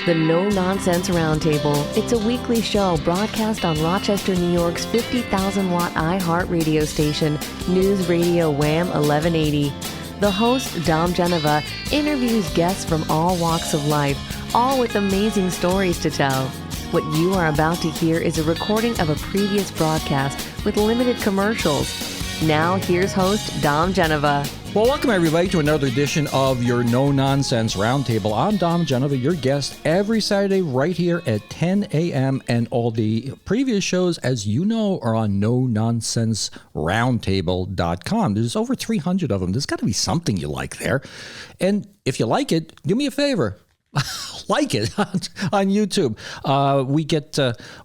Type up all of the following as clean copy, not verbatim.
The No Nonsense Roundtable. It's a weekly show broadcast on Rochester, New York's 50,000-watt iHeart radio station, News Radio Wham 1180. The host, Dom Geneva, interviews guests from all walks of life, all with amazing stories to tell. What you are about to hear is a recording of a previous broadcast with limited commercials. Now, here's host Dom Geneva. Well, welcome everybody to another edition of your No Nonsense Roundtable. I'm Dom Geneva, your guest every Saturday right here at 10 a.m. And all the previous shows, as you know, are on NoNonsenseRoundtable.com. There's over 300 of them. There's got to be something you like there. And if you like it, do me a favor. Like it on YouTube. We get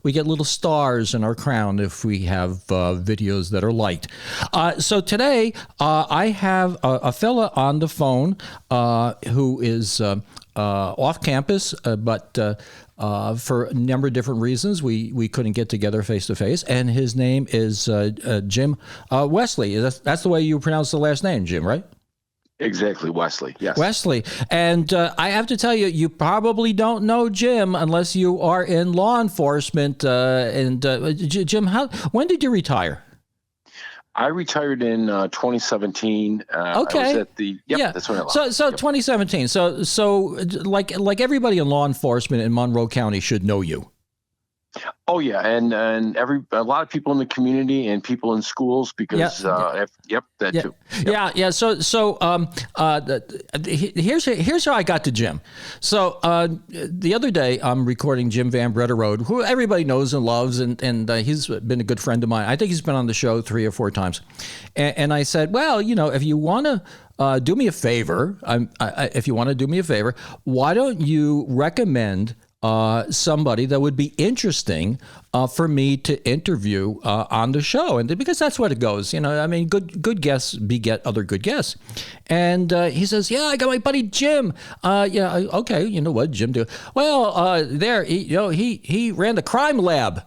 little stars in our crown if we have videos that are liked. So today I have a fella on the phone who is off campus, but for a number of different reasons we couldn't get together face to face. And his name is Jim Wesley. That's the way you pronounce the last name, Jim, right? Exactly, Wesley. Yes, Wesley. And I have to tell you, you probably don't know Jim unless you are in law enforcement. Jim, when did you retire? I retired in 2017. Okay. I was at that's when I left. So 2017. So like everybody in law enforcement in Monroe County should know you. Oh yeah, and a lot of people in the community and people in schools because that too. Yeah. So here's how I got to Jim. So the other day I'm recording Jim Van Brederode, who everybody knows and loves, and he's been a good friend of mine. I think he's been on the show 3 or 4 times, and I said, well, if you want to do me a favor, why don't you recommend somebody that would be interesting for me to interview on the show, and because that's what it goes, good guests beget other good guests. And he says, "Yeah, I got my buddy Jim. Okay, you know what Jim do? Well, he ran the crime lab."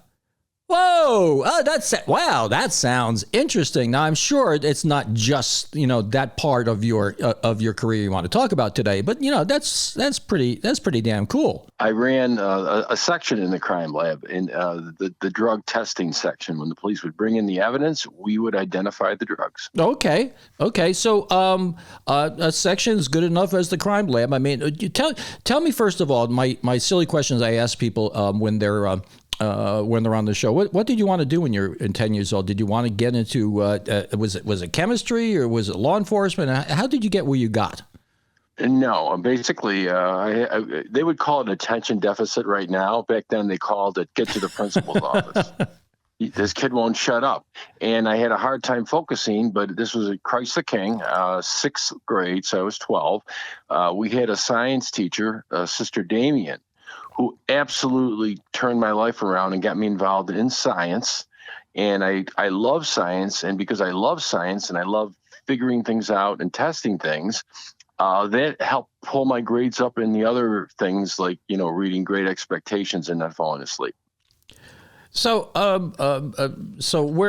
Whoa! That sounds interesting. Now I'm sure it's not just that part of your career you want to talk about today, but that's pretty damn cool. I ran a section in the crime lab in the drug testing section. When the police would bring in the evidence, we would identify the drugs. Okay. So a section is good enough as the crime lab. I mean, tell me first of all my silly questions I ask people when they're on the show. What did you want to do when you're 10 years old? Did you want to get into, was it chemistry or was it law enforcement? How did you get where you got? No, basically, they would call it attention deficit right now. Back then they called it get to the principal's office. This kid won't shut up. And I had a hard time focusing, but this was at Christ the King, 6th grade, so I was 12. We had a science teacher, Sister Damien, who absolutely turned my life around and got me involved in science. And I love science. And because I love science and I love figuring things out and testing things, that helped pull my grades up in the other things like, reading Great Expectations and not falling asleep. So,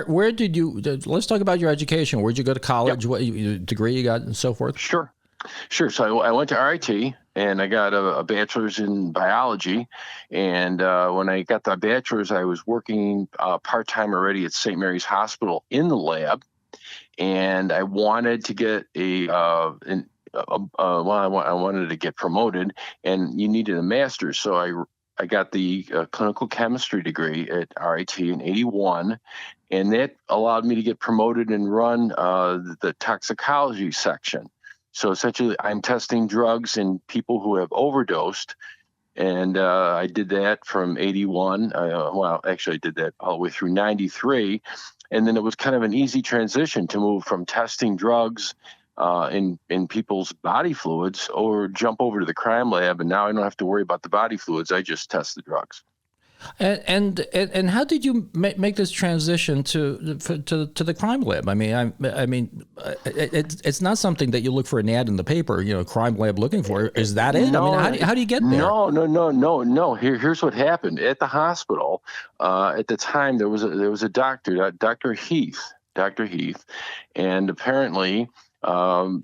where did you, let's talk about your education. Where'd you go to college? Yep. What degree you got and so forth? Sure. So I went to RIT and I got a bachelor's in biology. And when I got the bachelor's, I was working part-time already at St. Mary's Hospital in the lab. And I wanted to get I wanted to get promoted, and you needed a master's. So I got the clinical chemistry degree at RIT in 81. And that allowed me to get promoted and run the toxicology section. So essentially, I'm testing drugs in people who have overdosed, and I did that from 81. I did that all the way through 93, and then it was kind of an easy transition to move from testing drugs in people's body fluids or jump over to the crime lab, and now I don't have to worry about the body fluids. I just test the drugs. And how did you make this transition to the crime lab? I mean, it's not something that you look for an ad in the paper. Crime lab looking for. Is that it? No, I mean, how do you get there? No. Here's what happened at the hospital. At the time, there was a doctor, Dr. Heath, and apparently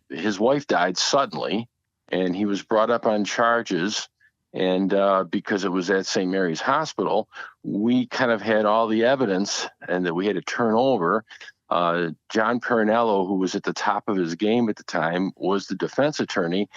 his wife died suddenly, and he was brought up on charges. And because it was at St. Mary's Hospital, we kind of had all the evidence and that we had to turn over. John Perinello, who was at the top of his game at the time, was the defense attorney.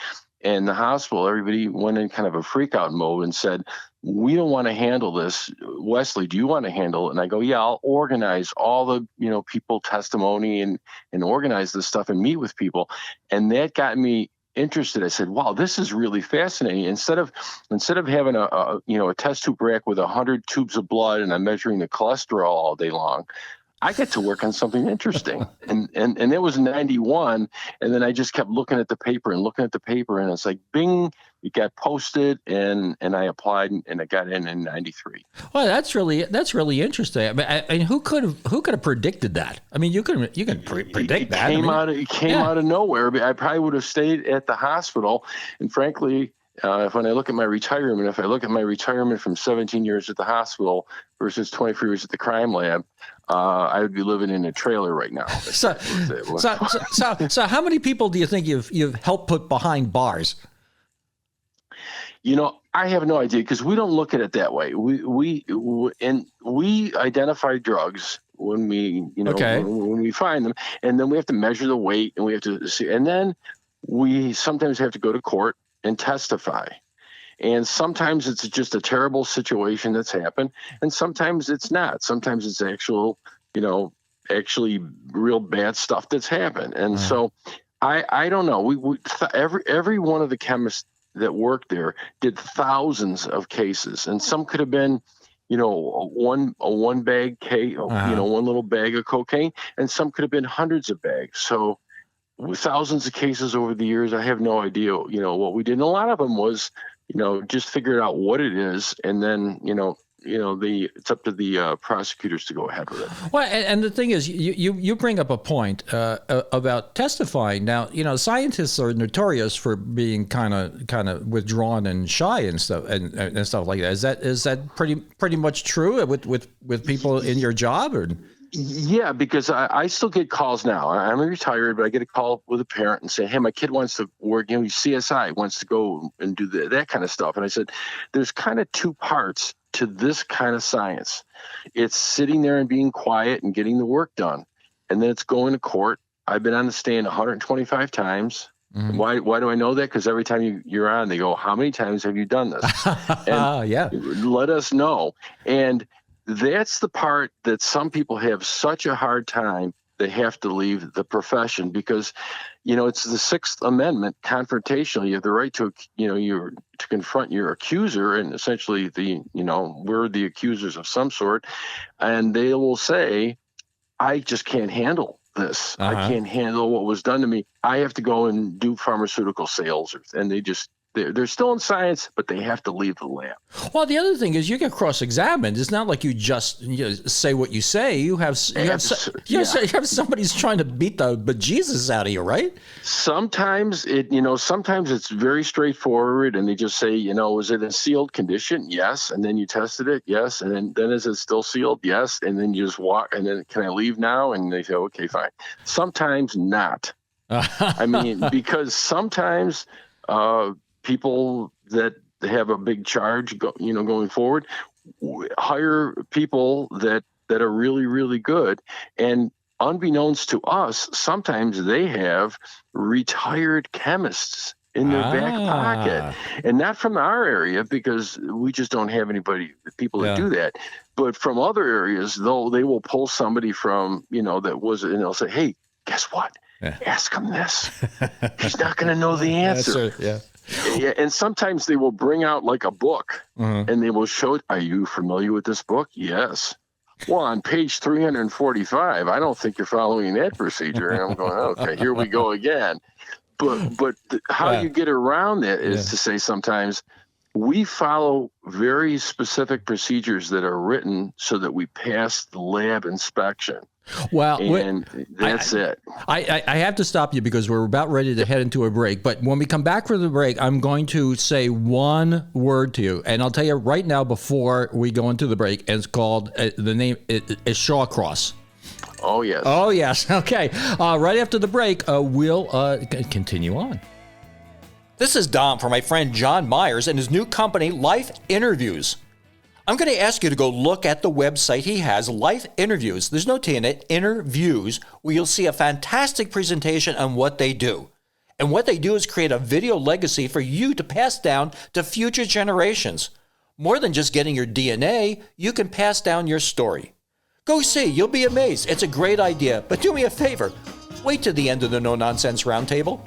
And the hospital, everybody went in kind of a freak out mode and said, we don't want to handle this. Wesley, do you want to handle it? And I go, yeah, I'll organize all the, people testimony and organize this stuff and meet with people. And that got me interested. I said, wow, this is really fascinating. Instead of having a test tube rack with 100 tubes of blood and I'm measuring the cholesterol all day long, I get to work on something interesting. And that was 91. And then I just kept looking at the paper and it's like, bing, it got posted and I applied and I got in 93. Well, that's really interesting. I mean, who could have predicted that? I mean, you can predict that. It came out of nowhere. I probably would have stayed at the hospital. And frankly, when I look at my retirement, if I look at my retirement from 17 years at the hospital versus 24 years at the crime lab, I would be living in a trailer right now. So how many people do you think you've helped put behind bars? I have no idea because we don't look at it that way. We identify drugs when we when we find them, and then we have to measure the weight, and we have to see, and then we sometimes have to go to court and testify. And sometimes it's just a terrible situation that's happened, and sometimes it's not. Sometimes it's actually real bad stuff that's happened. And so I don't know. Every one of the chemists that worked there did thousands of cases, and some could have been, one bag case, one little bag of cocaine, and some could have been hundreds of bags. So with thousands of cases over the years, I have no idea, what we did. And a lot of them was, just figure out what it is, and then, it's up to the prosecutors to go ahead with it. Well, and the thing is, you bring up a point about testifying. Now, scientists are notorious for being kind of withdrawn and shy and stuff and stuff like that. Is that pretty much true with people in your job? Or? Yeah, because I still get calls now. I'm retired, but I get a call with a parent and say, hey, my kid wants to work, CSI wants to go and do that kind of stuff. And I said, there's kind of two parts to this kind of science. It's sitting there and being quiet and getting the work done. And then it's going to court. I've been on the stand 125 times. Mm-hmm. Why do I know that? Because every time you're on, they go, how many times have you done this? And let us know. And that's the part that some people have such a hard time. They have to leave the profession because, it's the Sixth Amendment, confrontational. You have the right to, to confront your accuser, and essentially we're the accusers of some sort, and they will say, I just can't handle this. I can't handle what was done to me. I have to go and do pharmaceutical sales, and they're still in science, but they have to leave the lab. Well, the other thing is you get cross-examined. It's not like you just say what you say. You have somebody's trying to beat the bejesus out of you, right? Sometimes it's very straightforward, and they just say, is it in sealed condition? Yes. And then you tested it. Yes. And then is it still sealed? Yes. And then you just walk, and then can I leave now? And they say, okay, fine. Sometimes not. I mean, because sometimes people that have a big charge, going forward, hire people that are really, really good. And unbeknownst to us, sometimes they have retired chemists in their back pocket, and not from our area because we just don't have people that do that. But from other areas, though, they will pull somebody from, that was, and they'll say, hey, guess what? Ask him this. He's not going to know the answer. Yeah, and sometimes they will bring out like a book, and they will show, are you familiar with this book? Yes. Well, on page 345, I don't think you're following that procedure. And I'm going, okay, here we go again. But how you get around that is to say sometimes we follow very specific procedures that are written so that we pass the lab inspection. Well, and that's it. I have to stop you because we're about ready to head into a break. But when we come back from the break, I'm going to say one word to you. And I'll tell you right now before we go into the break. And it's called, the name is Shawcross. Oh, yes. Oh, yes. Okay. Right after the break, we'll continue on. This is Dom for my friend John Myers and his new company, Life Interviews. I'm going to ask you to go look at the website he has, Life Interviews. There's no T in it, Interviews, where you'll see a fantastic presentation on what they do. And what they do is create a video legacy for you to pass down to future generations. More than just getting your DNA, you can pass down your story. Go see, you'll be amazed. It's a great idea, but do me a favor. Wait till the end of the No Nonsense Roundtable.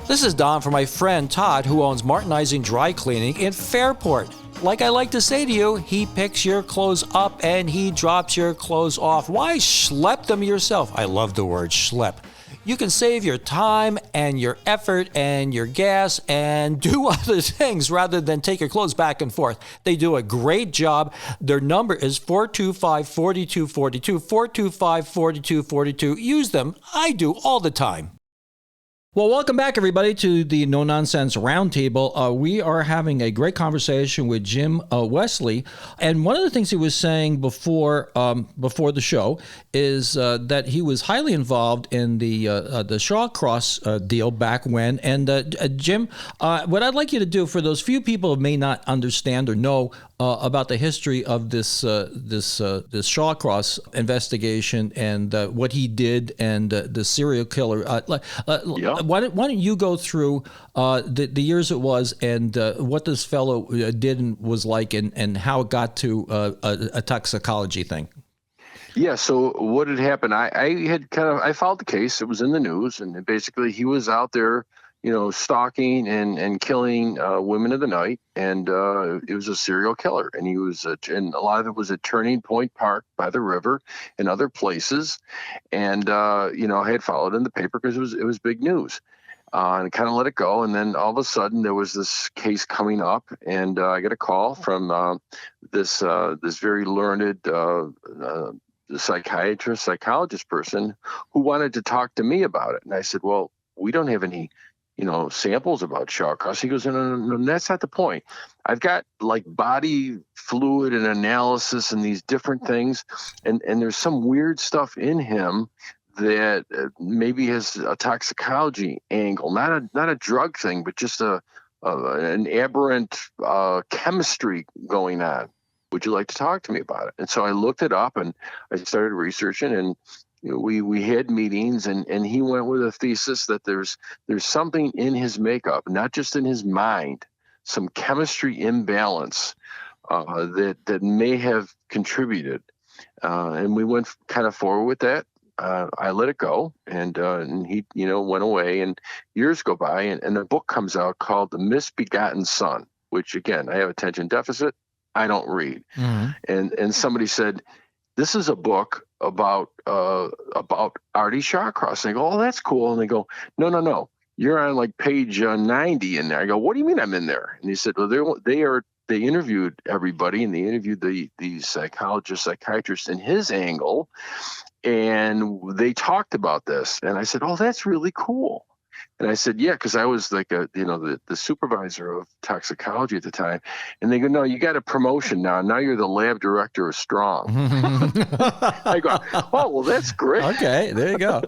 This is Don for my friend Todd, who owns Martinizing Dry Cleaning in Fairport. Like I like to say to you, he picks your clothes up and he drops your clothes off. Why schlep them yourself? I love the word schlep. You can save your time and your effort and your gas and do other things rather than take your clothes back and forth. They do a great job. Their number is 425-4242, 425-4242. Use them. I do all the time. Well, welcome back, everybody, to the No Nonsense Roundtable. We are having a great conversation with Jim Wesley, and one of the things he was saying before the show is that he was highly involved in the Shawcross deal back when. And Jim, what I'd like you to do for those few people who may not understand or know about the history of this Shawcross investigation and what he did and the serial killer. Why don't you go through the years it was and what this fellow did and was like and how it got to a toxicology thing? Yeah. So what had happened? I followed the case. It was in the news, and basically he was out there, stalking and killing women of the night, and it was a serial killer. And he was, and a lot of it was at Turning Point Park by the river and other places. And I had followed in the paper because it was big news, and kind of let it go. And then all of a sudden there was this case coming up, and I got a call from this very learned psychologist person who wanted to talk to me about it. And I said, well, we don't have any samples about Shawcross. He goes, no, that's not the point. I've got like body fluid and analysis and these different things. And there's some weird stuff in him that maybe has a toxicology angle, not a drug thing, but just an aberrant chemistry going on. Would you like to talk to me about it? And so I looked it up and I started researching, and we had meetings, and he went with a thesis that there's something in his makeup, not just in his mind, some chemistry imbalance that may have contributed. And we went kind of forward with that. I let it go, and he went away, and years go by, and a book comes out called The Misbegotten Son, which, again, I have attention deficit. I don't read. Mm-hmm. And somebody said, this is a book about Artie Shawcross. And I go, oh, that's cool. And they go, no, you're on like page 90 in there. I go, what do you mean I'm in there? And he said, well, they interviewed everybody, and they interviewed the psychiatrist in his angle, and they talked about this. And I said, oh, that's really cool. And I said, yeah, because I was like the supervisor of toxicology at the time. And they go, no, you got a promotion now. Now you're the lab director of Strong. I go, oh, well, that's great. Okay, there you go.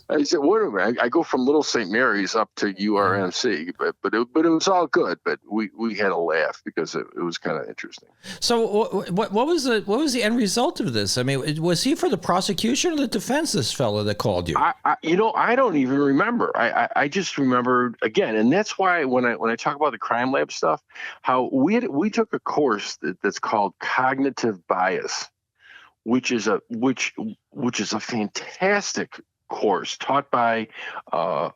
I said, what am I? I go from Little St. Mary's up to URMC, but it was all good. But we had a laugh because it was kind of interesting. So what was the end result of this? I mean, was he for the prosecution or the defense, this fellow that called you? I don't even remember. I just remember, again, and that's why when I talk about the crime lab stuff, how we took a course that's called cognitive bias, which is a fantastic course taught by a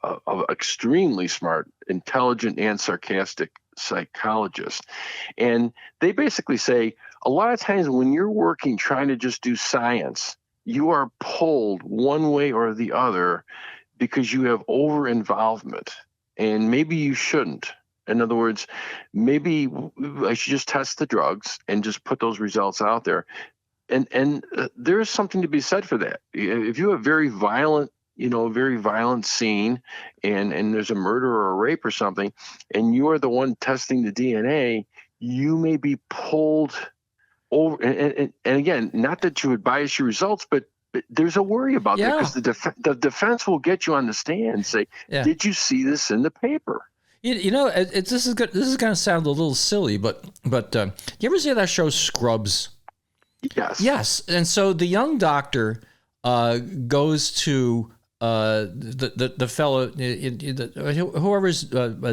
extremely smart, intelligent, and sarcastic psychologist. And they basically say a lot of times when you're working trying to just do science, you are pulled one way or the other because you have over involvement, and maybe you shouldn't. In other words, maybe I should just test the drugs and just put those results out there. And there is something to be said for that. If you have very violent scene and there's a murder or a rape or something, and you are the one testing the DNA, you may be pulled over. And again, not that you would bias your results, but there's a worry about that because the defense will get you on the stand and say, did you see this in the paper? This is good. This is going to sound a little silly, but you ever see that show Scrubs? Yes. Yes. And so the young doctor goes to the fellow, whoever's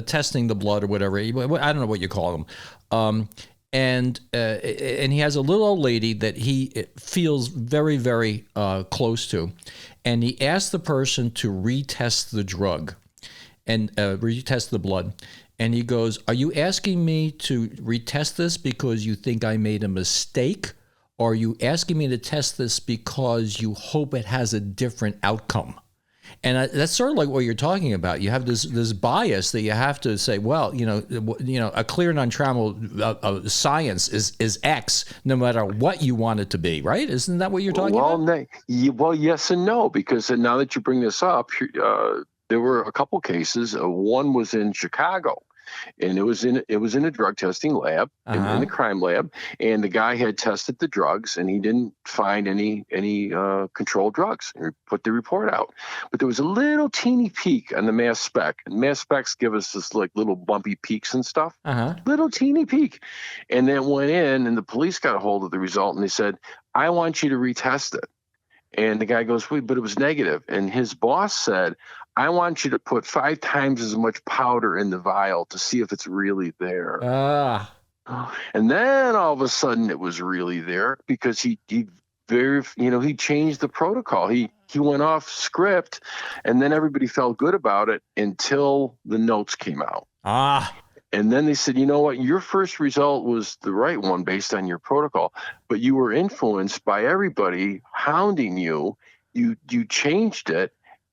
testing the blood or whatever. I don't know what you call them. And he has a little old lady that he feels very, very close to, and he asks the person to retest the drug and retest the blood. And he goes, "Are you asking me to retest this because you think I made a mistake, or are you asking me to test this because you hope it has a different outcome?" And that's sort of like what you're talking about. You have this bias that you have to say, well, a clear and untrammeled science is X, no matter what you want it to be, right? Isn't that what you're talking about? Well, yes and no, because now that you bring this up, there were a couple cases. One was in Chicago. And it was in a drug testing lab, in the crime lab, and the guy had tested the drugs, and he didn't find any controlled drugs. He put the report out, but there was a little teeny peak on the mass spec. And mass specs give us this like little bumpy peaks and stuff, little teeny peak, and then went in, and the police got a hold of the result, and they said, "I want you to retest it." And the guy goes, "Wait, but it was negative." And his boss said, "I want you to put 5 times as much powder in the vial to see if it's really there." And then all of a sudden it was really there, because he changed the protocol. He went off script, and then everybody felt good about it until the notes came out. And then they said, "You know what? Your first result was the right one based on your protocol, but you were influenced by everybody hounding you. You changed it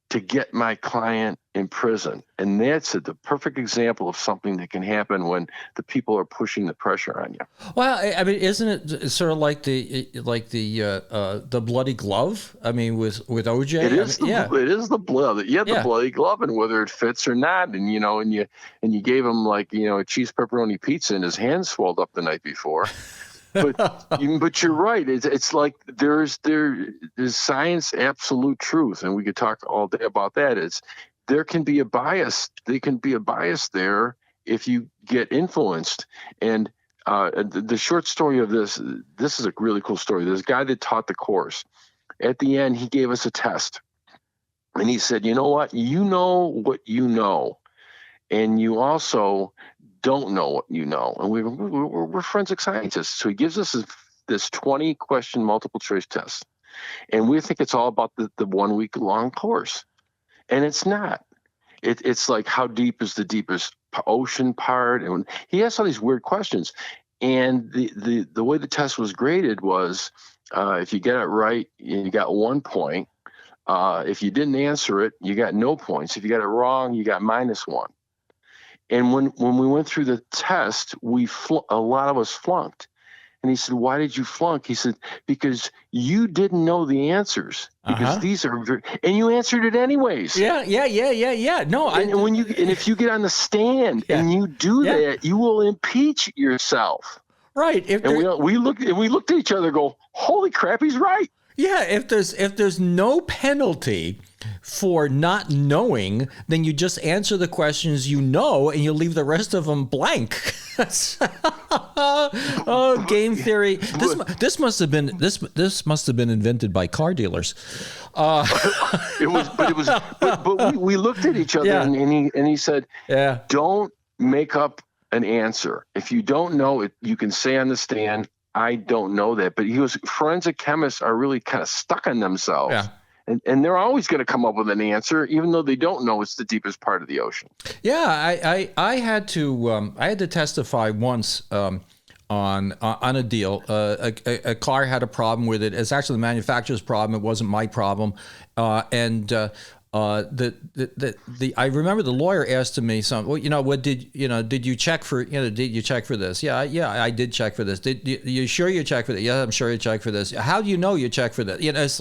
to get my client in prison." And that's the perfect example of something that can happen when the people are pushing the pressure on you. Well, I mean, isn't it sort of like the bloody glove? I mean, with OJ, it is the blood. The bloody glove, and whether it fits or not, and you gave him a cheese pepperoni pizza, and his hand swelled up the night before. But you're right. It's like there's science, absolute truth, and we could talk all day about that. There can be a bias. There can be a bias there if you get influenced. And the short story of this is a really cool story. This guy that taught the course, at the end, he gave us a test, and he said, "You know what? You know what you know, and you also don't know what you know." And we're forensic scientists. So he gives us this 20-question multiple choice test. And we think it's all about the 1 week long course. And it's not. It's like, how deep is the deepest ocean part? And he asked all these weird questions. And the way the test was graded was, if you get it right, you got 1 point. If you didn't answer it, you got no points. If you got it wrong, you got -1. And when we went through the test, a lot of us flunked. And he said, "Why did you flunk?" He said, "Because you didn't know the answers. Because these are and you answered it anyways." Yeah. No, and if you get on the stand and you do that, you will impeach yourself. Right. We looked at each other and go, "Holy crap, he's right." Yeah, if there's no penalty for not knowing, then you just answer the questions you know, and you leave the rest of them blank. Oh, game theory. This must have been invented by car dealers. But we looked at each other, and he said, "Don't make up an answer. If you don't know it, you can say on the stand, 'I don't know that.'" But he goes, forensic chemists are really kind of stuck on themselves. Yeah. And they're always going to come up with an answer, even though they don't know it's the deepest part of the ocean. Yeah, I had to testify once on a deal. A car had a problem with it. It's actually the manufacturer's problem. It wasn't my problem. I remember the lawyer asked me something. Well, did you check for this? Yeah, I did check for this. You sure you checked for that? Yeah, I'm sure you checked for this. How do you know you checked for that? It's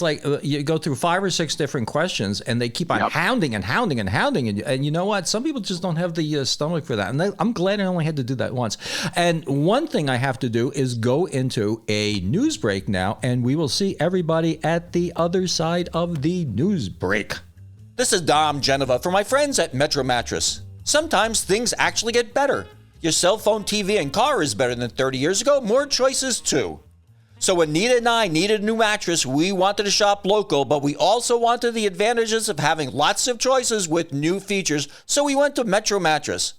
like you go through 5 or 6 different questions, and they keep on hounding, and you know what? Some people just don't have the stomach for that, and I'm glad I only had to do that once. And one thing I have to do is go into a news break now, and we will see everybody at the other side of the news break. This is Dom Genova for my friends at Metro Mattress. Sometimes things actually get better. Your cell phone, TV, and car is better than 30 years ago. More choices too. So when Nita and I needed a new mattress, we wanted to shop local, but we also wanted the advantages of having lots of choices with new features, so we went to Metro Mattress.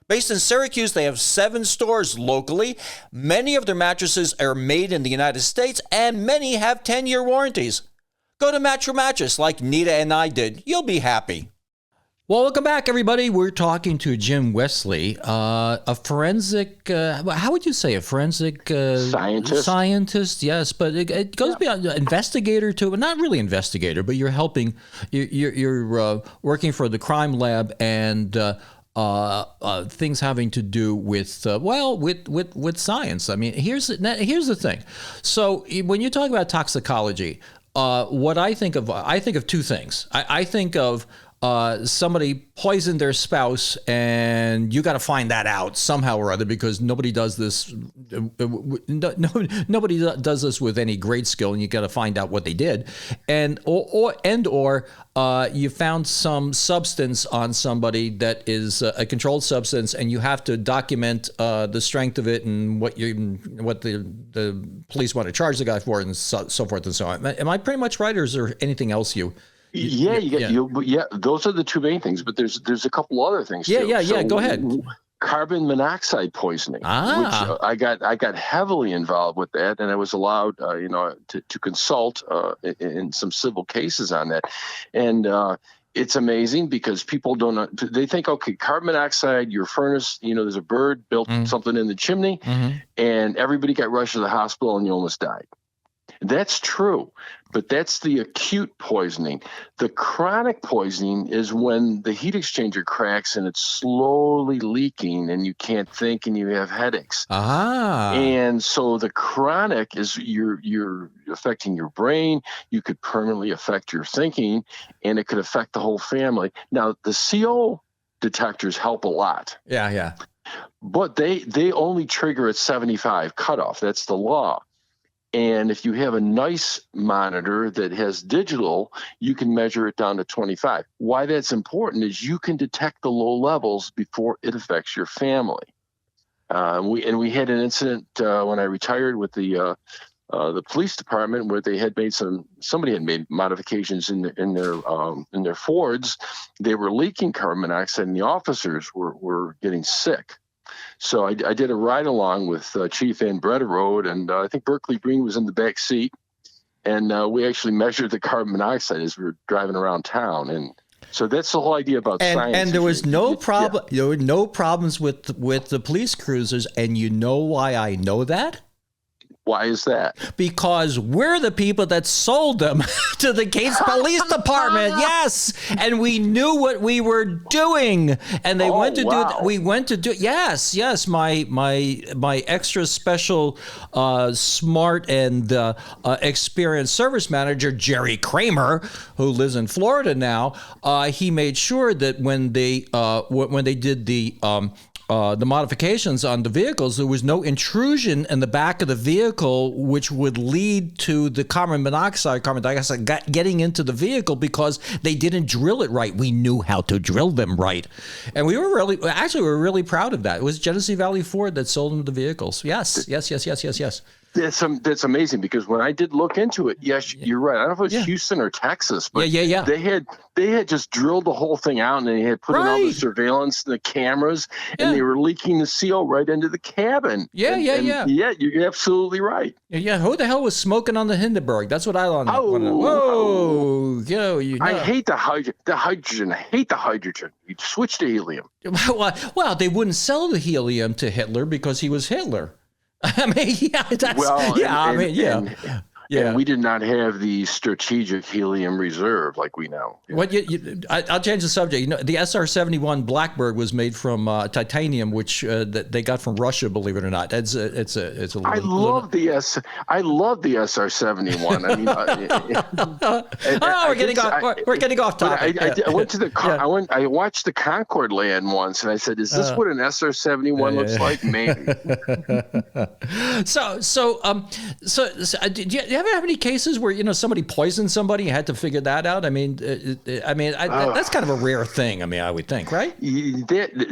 Based in Syracuse, they have 7 stores locally. Many of their mattresses are made in the United States, and many have 10-year warranties. Go to Metro Mattress like Nita and I did. You'll be happy. Well, welcome back, everybody. We're talking to Jim Wesley, a forensic, how would you say, a forensic scientist, yes, but it goes beyond investigator too, but not really investigator, but you're helping, you're working for the crime lab and things having to do with, with science. I mean, here's the thing. So when you talk about toxicology, what I think of two things. I think of somebody poisoned their spouse, and you got to find that out somehow or other, because nobody does this. Nobody does this with any great skill, and you got to find out what they did, or you found some substance on somebody that is a controlled substance, and you have to document the strength of it and what the police want to charge the guy for, and so forth and so on. Am I pretty much right, or is there anything else you? Yeah, those are the two main things, but there's a couple other things too. Yeah, go ahead. Carbon monoxide poisoning, which I got heavily involved with that, and I was allowed, to consult in some civil cases on that, and it's amazing because people they think, okay, carbon monoxide, your furnace, there's a bird built something in the chimney, and everybody got rushed to the hospital and you almost died. That's true, but that's the acute poisoning. The chronic poisoning is when the heat exchanger cracks and it's slowly leaking and you can't think and you have headaches. And so the chronic is you're affecting your brain. You could permanently affect your thinking, and it could affect the whole family. Now, the CO detectors help a lot. Yeah. But they only trigger at 75 cutoff. That's the law. And if you have a nice monitor that has digital, you can measure it down to 25. Why that's important is you can detect the low levels before it affects your family. We had an incident when I retired with the police department where they had somebody had made modifications in their Fords. They were leaking carbon monoxide, and the officers were getting sick. So I did a ride along with Chief Van Brederode, and I think Berkeley Green was in the back seat, and we actually measured the carbon monoxide as we were driving around town. And so that's the whole idea about science. And there was no problem. There were no problems with the police cruisers, and you know why I know that? Why is that? Because we're the people that sold them to the Gates Police Department. Yes, and we knew what we were doing, and they went to do. We went to do. Yes. My extra special, smart and experienced service manager Jerry Kramer, who lives in Florida now, he made sure that when they did the modifications on the vehicles, there was no intrusion in the back of the vehicle, which would lead to the carbon dioxide getting into the vehicle because they didn't drill it right. We knew how to drill them right. And we were really proud of that. It was Genesee Valley Ford that sold them the vehicles. Yes. That's amazing, because when I did look into it, yes, you're right. I don't know if it was Houston or Texas, but they had just drilled the whole thing out, and they had put in all the surveillance, the cameras, and they were leaking the CO right into the cabin. Yeah, you're absolutely right. Yeah, who the hell was smoking on the Hindenburg? That's what I want to know. Whoa, I hate the hydrogen. I hate the hydrogen. You switch to helium. Well, they wouldn't sell the helium to Hitler because he was Hitler. I mean, And we did not have the strategic helium reserve like we know. I'll change the subject. The SR-71 Blackbird was made from titanium, which that they got from Russia. Believe it or not, it's a. I love the SR-71. I mean, we're getting off topic. I went to the I watched the Concorde land once, and I said, "Is this what an SR-71 looks like?" Maybe. So you ever have any cases where somebody poisoned somebody and had to figure that out? I mean, that's kind of a rare thing. I mean, I would think, right?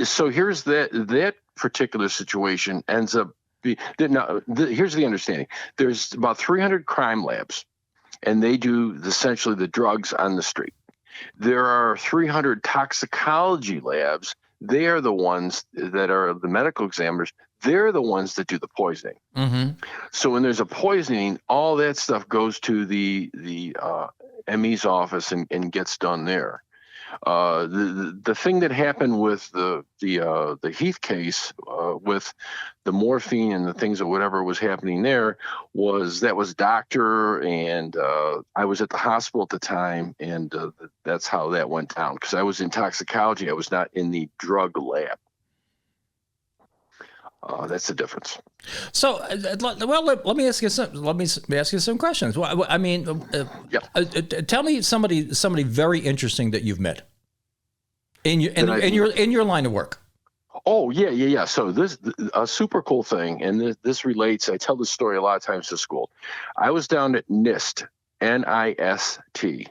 So here's that particular situation ends up. Here's the understanding. There's about 300 crime labs, and they do essentially the drugs on the street. There are 300 toxicology labs. They are the ones that are the medical examiners. They're the ones that do the poisoning. Mm-hmm. So when there's a poisoning, all that stuff goes to the ME's office and gets done there. The thing that happened with the Heath case with the morphine and the things or whatever was happening there was doctor, and I was at the hospital at the time, and that's how that went down, because I was in toxicology. I was not in the drug lab. That's the difference. So, let me ask you some questions. Well, I mean, tell me somebody very interesting that you've met in your line of work. Oh yeah. So this a super cool thing, and this relates. I tell this story a lot of times to school. I was down at NIST, NIST.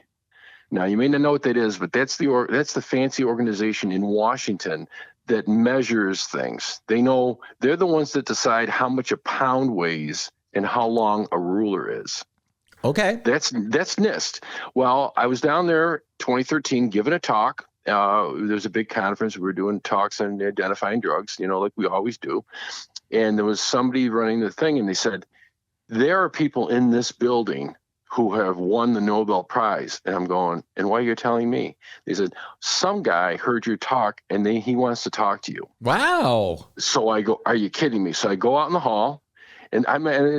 Now you may not know what that is, but that's the fancy organization in Washington that measures things. They're the ones that decide how much a pound weighs and how long a ruler is. Okay. That's NIST. Well, I was down there 2013 giving a talk. There's a big conference. We were doing talks on identifying drugs, like we always do. And there was somebody running the thing, and they said, there are people in this building who have won the Nobel Prize. And I'm going, and why are you telling me? They said, some guy heard your talk and he wants to talk to you. Wow. So I go, are you kidding me? So I go out in the hall, and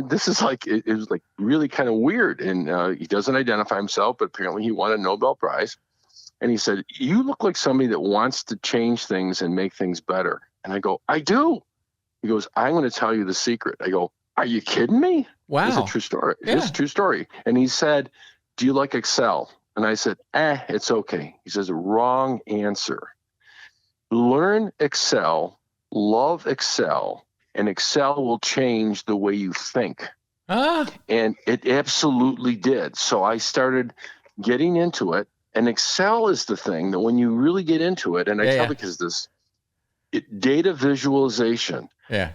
this is like, it was like really kind of weird. And he doesn't identify himself, but apparently he won a Nobel Prize. And he said, you look like somebody that wants to change things and make things better. And I go, I do. He goes, I'm going to tell you the secret. I go, are you kidding me? Wow. It's a true story. Yeah. It's a true story. And he said, do you like Excel? And I said, it's okay. He says, wrong answer. Learn Excel, love Excel, and Excel will change the way you think. And it absolutely did. So I started getting into it. And Excel is the thing that when you really get into it, and I tell because this data visualization,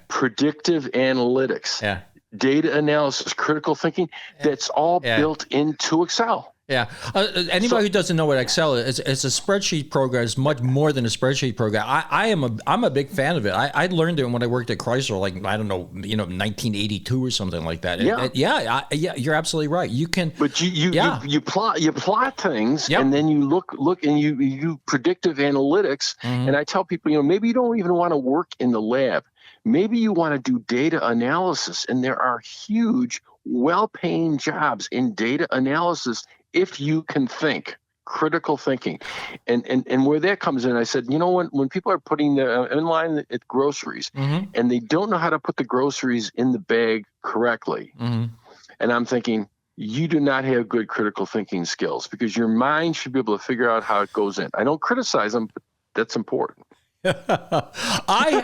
predictive analytics, data analysis, critical thinking, that's all built into Excel. Yeah. Anybody who doesn't know what Excel is, it's a spreadsheet program. It's much more than a spreadsheet program. I'm a big fan of it. I learned it when I worked at Chrysler, like, I don't know, 1982 or something like that. Yeah. You're absolutely right. You can, but you plot things, and then you look and you predictive analytics. Mm-hmm. And I tell people, maybe you don't even want to work in the lab. Maybe you want to do data analysis, and there are huge, well-paying jobs in data analysis if you can think, critical thinking. And where that comes in, I said, when people are putting in line at groceries, mm-hmm. and they don't know how to put the groceries in the bag correctly, mm-hmm. and I'm thinking, you do not have good critical thinking skills, because your mind should be able to figure out how it goes in. I don't criticize them, but that's important. I'm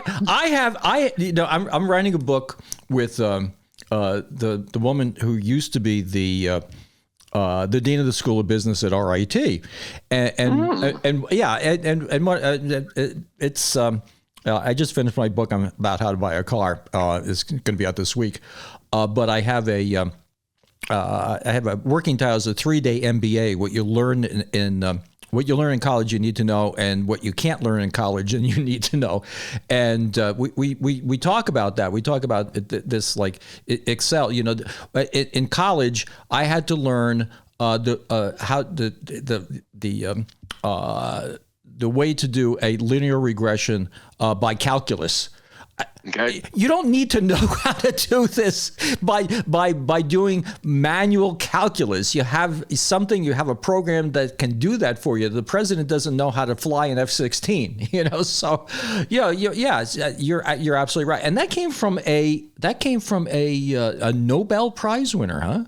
writing a book with the woman who used to be the dean of the School of Business at RIT, it's I just finished my book about how to buy a car. It's going to be out this week, but I have a working title as a 3-day MBA. What you learn what you learn in college, you need to know, and what you can't learn in college, and you need to know. And we talk about that. We talk about this, like Excel. In college, I had to learn the way to do a linear regression by calculus. Okay. You don't need to know how to do this by doing manual calculus. You have a program that can do that for you. The president doesn't know how to fly an F-16, so you're absolutely right. And that came from a Nobel Prize winner, huh?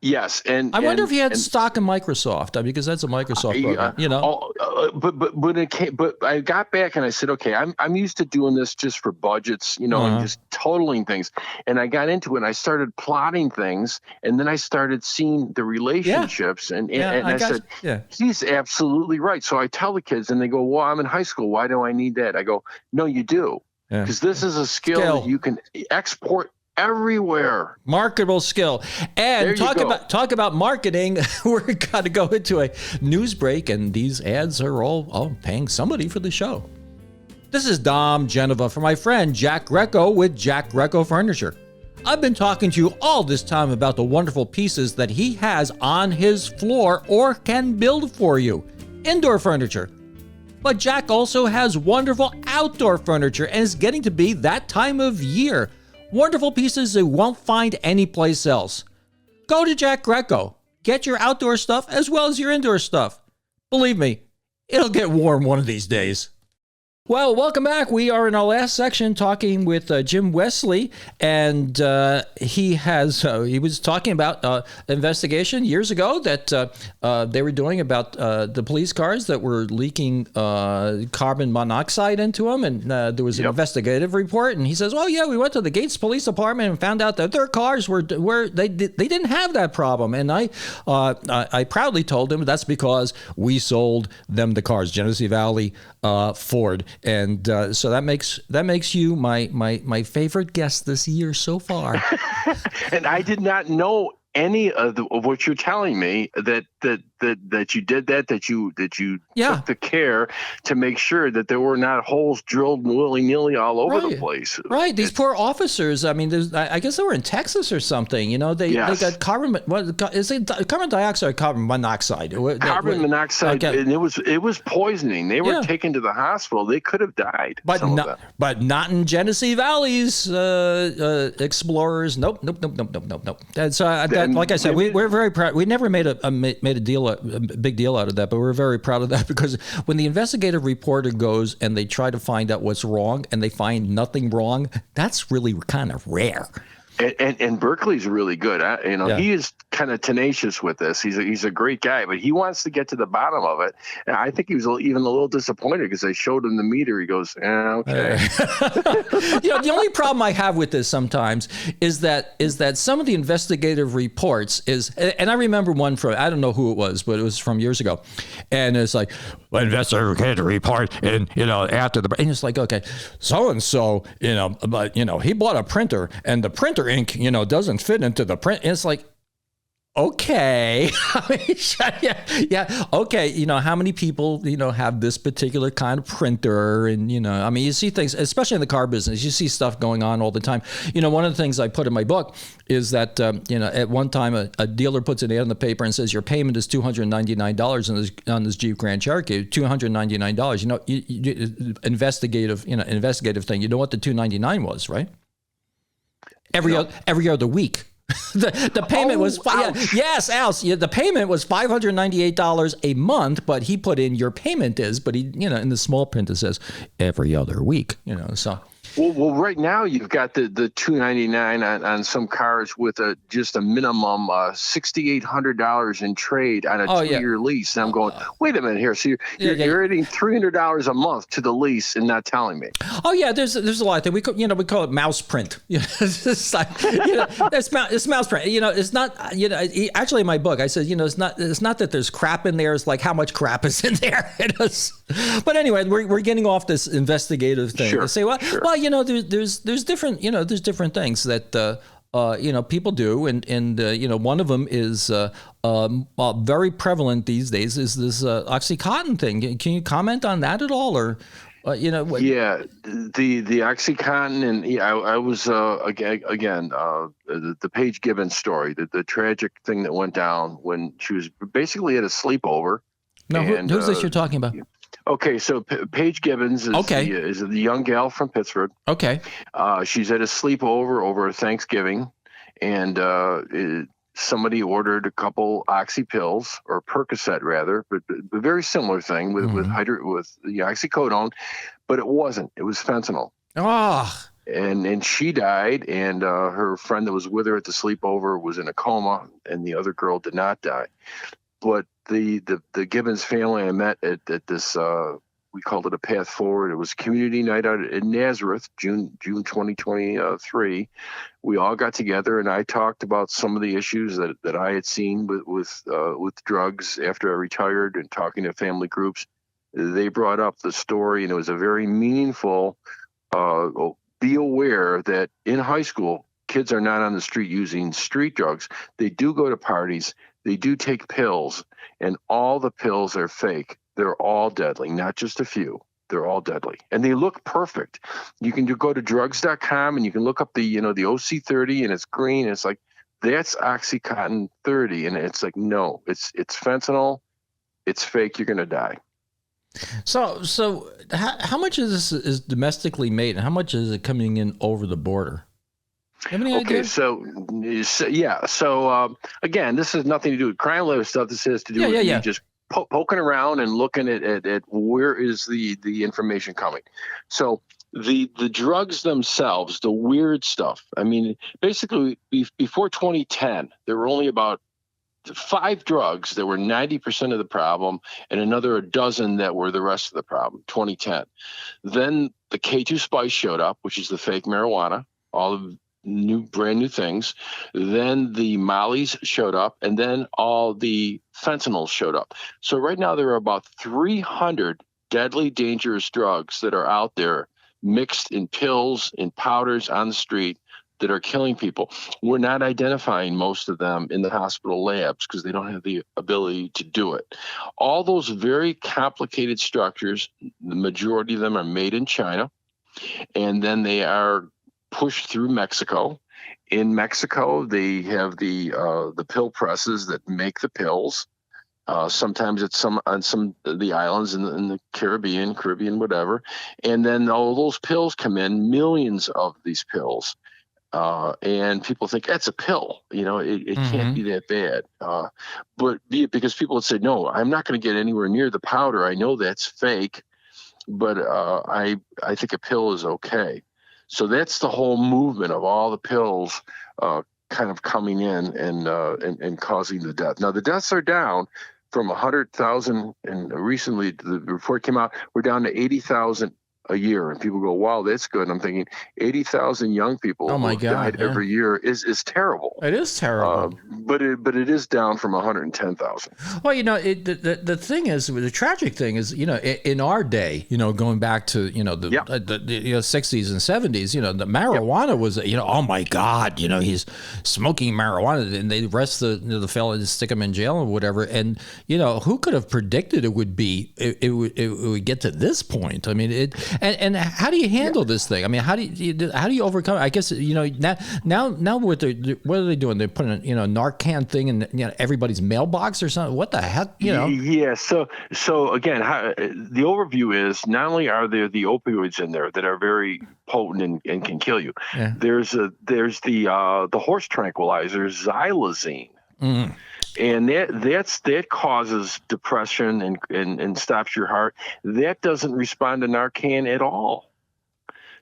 Yes, and I wonder if he had stock in Microsoft, because that's a Microsoft program, you know. But I got back and I said, okay, I'm used to doing this just for budgets, you know, and just totaling things. And I got into it and I started plotting things, and then I started seeing the relationships, and I said, he's absolutely right. So I tell the kids, and they go, well, I'm in high school. Why do I need that? I go, no, you do, because this is a skill that you can export everywhere. Marketable skill. And talk about marketing. We're going to go into a news break, and these ads are all paying somebody for the show. This is Dom Genova for my friend Jack Greco with Jack Greco Furniture. I've been talking to you all this time about the wonderful pieces that he has on his floor or can build for you. Indoor furniture. But Jack also has wonderful outdoor furniture, and it's getting to be that time of year. Wonderful pieces you won't find anyplace else. Go to Jack Greco. Get your outdoor stuff as well as your indoor stuff. Believe me, it'll get warm one of these days. Well, welcome back. We are in our last section talking with Jim Wesley, and he was talking about investigation years ago that they were doing about the police cars that were leaking carbon monoxide into them, and there was an investigative report, and he says, "Oh yeah, we went to the Gates Police Department and found out that their cars were they didn't have that problem," and I proudly told him that's because we sold them the cars, Genesee Valley Ford. And so that makes you my favorite guest this year so far. And I did not know any of what you're telling me that you did that you took the care to make sure that there were not holes drilled willy-nilly all over the place. Right. These poor officers. I mean, I guess they were in Texas or something. You know, they got carbon. What is it? Carbon dioxide or carbon monoxide? Carbon monoxide, and it was poisoning. They were taken to the hospital. They could have died. But not in Genesee Valley's explorers. Nope. That's like I said, we're very proud. We never made a big deal out of that, but we're very proud of that, because when the investigative reporter goes and they try to find out what's wrong and they find nothing wrong, that's really kind of rare. And Berkeley's really good. He is kind of tenacious with this. He's a great guy, but he wants to get to the bottom of it. And I think he was even a little disappointed because I showed him the meter. He goes, okay. The only problem I have with this sometimes is that some of the investigative reports and I remember one from, I don't know who it was, but it was from years ago. And it's like, investigative report, and after the, and it's like, okay, so-and-so, but he bought a printer and the printer ink, doesn't fit into the print. And it's like, okay. Okay. How many people, have this particular kind of printer? And, you see things, especially in the car business, you see stuff going on all the time. One of the things I put in my book is that, at one time a dealer puts an ad in the paper and says your payment is $299 on this Jeep Grand Cherokee, $299. investigative thing. You know what the $299 was, right? Every other week. The payment was the payment was $598 a month, but he put in your payment is, but he in the small print it says every other week, so. Well, right now you've got the $299 on some cars with just a minimum $6,800 in trade on a 2-year lease. And I'm going, wait a minute here. So you're adding $300 a month to the lease and not telling me. Oh yeah, there's a lot of things. We call it mouse print. It's like, it's mouse print. It's not. Actually, in my book, I said, it's not that there's crap in there. It's like how much crap is in there. But anyway, we're getting off this investigative thing. Sure. Say, well, there's different things that people do, and one of them is very prevalent these days is this OxyContin thing. Can you comment on that at all, or? Yeah, the OxyContin, and I was again the Paige Gibbons story, the tragic thing that went down when she was basically at a sleepover. No, who's this you're talking about? Okay, so Paige Gibbons is the young gal from Pittsburgh. Okay. She's at a sleepover over Thanksgiving, and somebody ordered a couple Oxy pills, or Percocet rather, but a very similar thing with the oxycodone, but it wasn't. It was fentanyl. and she died, and her friend that was with her at the sleepover was in a coma, and the other girl did not die. But the Gibbons family I met at this, we called it a Path Forward. It was community night out in Nazareth, June 2023. We all got together, and I talked about some of the issues that I had seen with drugs after I retired, and talking to family groups. They brought up the story, and it was a very meaningful. Be aware that in high school, kids are not on the street using street drugs. They do go to parties. They do take pills, and all the pills are fake. They're all deadly, not just a few. They're all deadly, and they look perfect. You can go to drugs.com and you can look up the OC30, and it's green. And it's like, that's Oxycontin 30, and it's like, no, it's fentanyl. It's fake. You're gonna die. So how much of this is domestically made, and how much is it coming in over the border? Have any idea? So again, this has nothing to do with crime lab stuff. This has to do with me just poking around and looking at where is the information coming. So the drugs themselves, the weird stuff. I mean, basically, before 2010, there were only about 5 drugs that were 90% of the problem, and another 12 that were the rest of the problem. 2010. Then the K2 spice showed up, which is the fake marijuana. All of brand new things. Then the mollies showed up, and then all the fentanyls showed up. So right now there are about 300 deadly, dangerous drugs that are out there, mixed in pills, in powders on the street, that are killing people. We're not identifying most of them in the hospital labs because they don't have the ability to do it. All those very complicated structures, the majority of them are made in China, and then they are pushed through Mexico. In Mexico, they have the pill presses that make the pills. Sometimes it's on some of the islands in the Caribbean, whatever. And then all those pills come in, millions of these pills. And people think that's a pill, it can't be that bad. But because people would say, no, I'm not going to get anywhere near the powder. I know that's fake, but I think a pill is okay. So that's the whole movement of all the pills kind of coming in and causing the death. Now, the deaths are down from 100,000, and recently the report came out, we're down to 80,000 a year, and people go, wow, that's good. And I'm thinking 80,000 young people who died every year is terrible. It is terrible. But it is down from 110,000. Well, the thing is, the tragic thing is, in our day, going back to, the 60s and 70s, the marijuana was, oh my God, he's smoking marijuana, and they arrest the fellow and stick him in jail or whatever. And, who could have predicted it would would get to this point? I mean, And how do you handle this thing? I mean, how do you overcome it? I guess now what are they doing? They're putting a Narcan thing in everybody's mailbox or something. What the heck? Yeah. So again, the overview is not only are there the opioids in there that are very potent and can kill you. Yeah. There's the horse tranquilizer xylazine. Mm. And that causes depression and stops your heart. That doesn't respond to Narcan at all.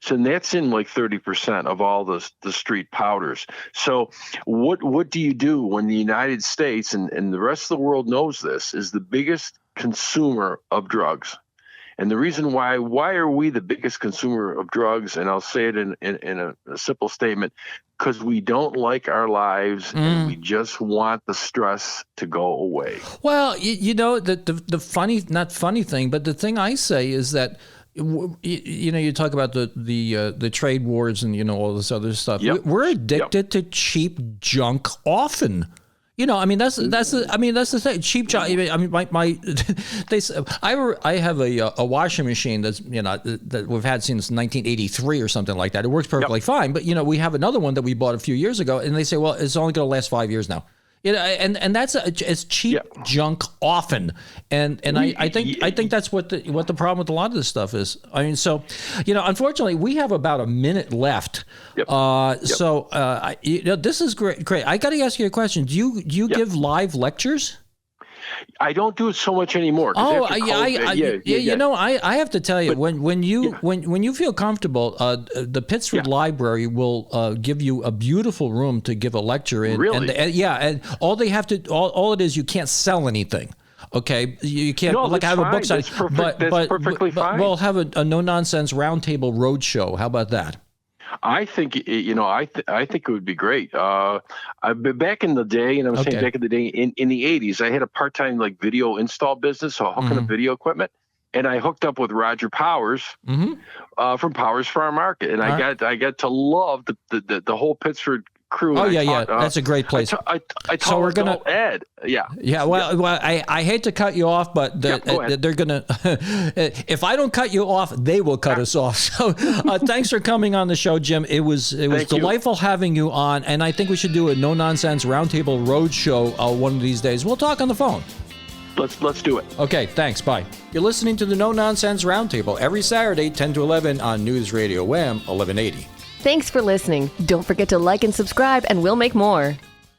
So that's in like 30% of all the street powders. So what do you do when the United States and the rest of the world knows this is the biggest consumer of drugs? And the reason why are we the biggest consumer of drugs? And I'll say it in a simple statement, because we don't like our lives and we just want the stress to go away. Well, the funny, not funny thing, but the thing I say is that, you talk about the trade wars and, all this other stuff. Yep. We're addicted to cheap junk often. That's the thing. Cheap job. I mean, I have a washing machine that's that we've had since 1983 or something like that. It works perfectly fine, but we have another one that we bought a few years ago, and they say, well, it's only going to last 5 years now. And that's it's cheap junk often, and I think that's what the problem with a lot of this stuff is. I mean, so unfortunately, we have about a minute left. So this is great. I got to ask you a question. Do you give live lectures? I don't do it so much anymore. Oh, you know, I have to tell you, when you feel comfortable, the Pittsford Library will give you a beautiful room to give a lecture in. Really? And all they have to, all it is, you can't sell anything. Okay, you can't have a book signing. That's perfectly fine. We'll have a no nonsense roundtable road show. How about that? I think I think it would be great. Back in the day, and I'm saying back in the day in the 80s, I had a part-time like video install business, so hooking up video equipment, and I hooked up with Roger Powers from Powers Farm Market, and I got to love the whole Pittsford crew. Oh that's a great place. I so we're gonna Ed. Well, I hate to cut you off, but they're gonna. If I don't cut you off, they will cut us off. So thanks for coming on the show, Jim. It was delightful having you on, and I think we should do a no nonsense roundtable road show one of these days. We'll talk on the phone. Let's do it. Okay, thanks. Bye. You're listening to the No Nonsense Roundtable every Saturday, 10 to 11 on News Radio Wham 1180. Thanks for listening. Don't forget to like and subscribe, and we'll make more.